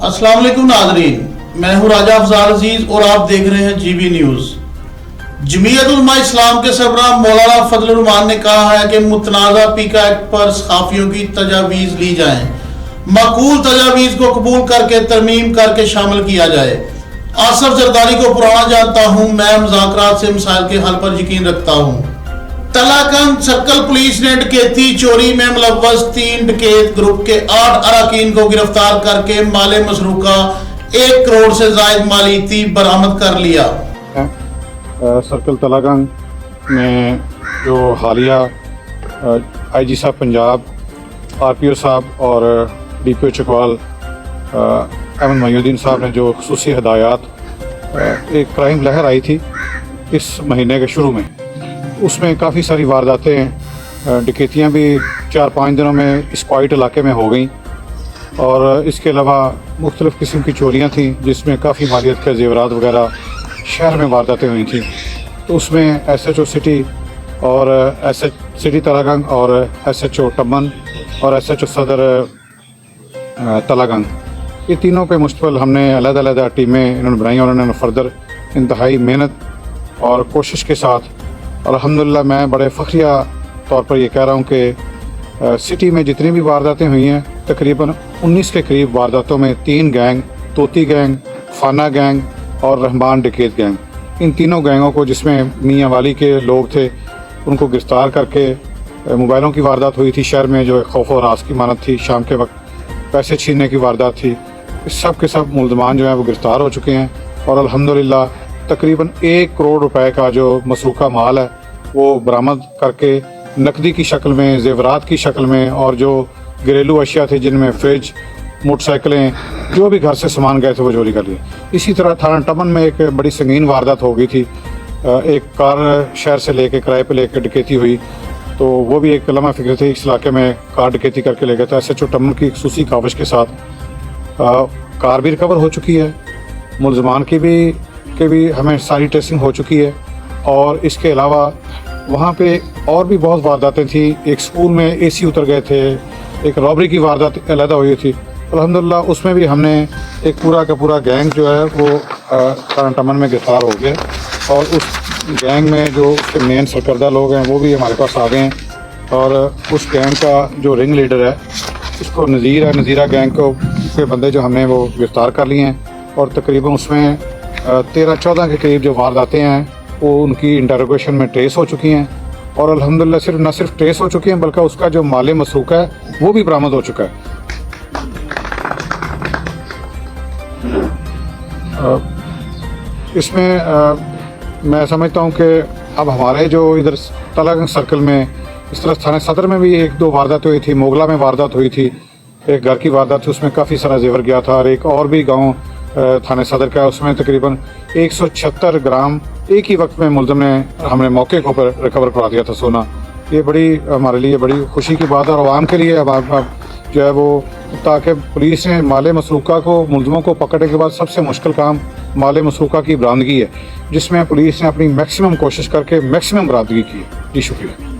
अस्सलाम वालेकुम नाज़रीन, मैं हूँ राजा अफजाल अजीज और आप देख रहे हैं जीबी न्यूज़। जमीयत उलमा इस्लाम के सरबराह मौलाना फजल रहमान ने कहा है कि मुतनाज़ा पीका एक्ट पर सहाफ़ियों की तजावीज़ ली जाएं, माकूल तजावीज़ को कबूल करके तरमीम करके शामिल किया जाए। आसफ जरदारी को पुराना जानता हूँ, मैं मुज़ाकरात से मसाइल के हल पर यकीन रखता हूँ। तलाकंद सर्कल पुलिस ने डकैती चोरी में मुलव्वस 3 डकैत ग्रुप के 8 अराकीन को गिरफ्तार करके माले मसरूका 1 करोड़ से जायद मालियती बरामद कर लिया। सर्कल तलाकंद में जो हालिया आईजी साहब पंजाब, आरपीओ साहब और डीपीओ चकवाल अहमद मोइनुद्दीन साहब ने जो खुसूसी हदायत एक क्राइम लहर आई थी इस महीने के शुरू में, उसमें काफ़ी सारी वारदातें डकैतियाँ भी 4-5 दिनों में इस क्वाइट इलाके में हो गई और इसके अलावा मुख्तलिफ़ किस्म की चोरियाँ थी जिसमें काफ़ी मालियत के जेवरात वगैरह शहर में वारदातें हुई थी। तो उसमें SHO सिटी और सिटी तलाकंद और SHO टमन और SHO सदर तलाकंद, ये तीनों पे मुश्तमिल हमने अलग-अलग टीमें इन्होंने बनाई और उन्होंने फर्दर इंतहाई मेहनत और कोशिश के साथ और अल्हम्दुलिल्लाह मैं बड़े फ़ख्रिया तौर पर ये कह रहा हूँ कि सिटी में जितनी भी वारदातें हुई हैं तकरीबन 19 के करीब वारदातों में 3 गैंग, तोती गैंग, फाना गैंग और रहमान डकैत गैंग, इन तीनों गैंगों को जिसमें मियाँ वाली के लोग थे उनको गिरफ़्तार करके मोबाइलों की वारदात हुई थी शहर में जो खौफ और रास की मानत थी, शाम के वक्त पैसे छीनने की वारदात थी, इस सब के सब मुलज़मान जो हैं वो गिरफ़्तार हो चुके हैं और अल्हम्दुलिल्लाह तकरीबन 1 करोड़ रुपए का जो मसरूका माल है वो बरामद करके नकदी की शक्ल में, जेवरात की शक्ल में और जो घरेलू अशिया थे जिनमें फ्रिज, मोटरसाइकिलें, जो भी घर से सामान गए थे वो चोरी कर लिए। इसी तरह थाना टमन में एक बड़ी संगीन वारदात हो गई थी, एक कार शहर से लेके किराए पे लेके डकैती हुई, तो वो भी एक लम्हा फिक्र थी, इस इलाके में कार डकैती करके ले गया था। SHO टमन की खुसूसी काविश के साथ कार भी रिकवर हो चुकी है, मुलज़मान की भी हमें सारी ट्रेसिंग हो चुकी है और इसके अलावा वहाँ पे और भी बहुत वारदातें थी। एक स्कूल में AC उतर गए थे, एक रॉबरी की वारदात अलहदा हुई थी, अल्हम्दुलिल्लाह उसमें भी हमने एक पूरा का पूरा गैंग जो है वो थाना टमन में गिरफ्तार हो गया और उस गैंग में जो उसके मेन सरकर्दा लोग हैं वो भी हमारे पास आ गए हैं और उस गैंग का जो रिंग लीडर है उसको नज़ीरा गैंग के बंदे जो हमने वो गिरफ़्तार कर लिए हैं और तकरीबन उसमें 13-14 के करीब जो वारदातें हैं वो उनकी इंटरोगेशन में ट्रेस हो चुकी हैं और अल्हम्दुलिल्लाह न सिर्फ ट्रेस हो चुकी हैं बल्कि उसका जो माल मसरूका है वो भी बरामद हो चुका है। इसमें मैं समझता हूँ कि अब हमारे जो इधर तलाकंद सर्कल में इस तरह थाने सदर में भी 1-2 वारदात हुई थी, मोगला में वारदात हुई थी, एक घर की वारदात थी उसमें काफ़ी सारा जेवर गया था और एक और भी गांव थाने सदर का उसमें तकरीबन 176 ग्राम एक ही वक्त में मुलज़म ने हमने मौके के ऊपर रिकवर करा दिया था सोना। ये बड़ी हमारे लिए बड़ी खुशी की बात है और आवाम के लिए अब जो है वो, ताकि पुलिस ने माले मसरूका को मुलज़मों को पकड़ने के बाद सबसे मुश्किल काम माले मसरूका की बरामदगी है जिसमें पुलिस ने अपनी मैक्सिमम कोशिश करके मैक्सिमम बरामदगी की। जी शुक्रिया।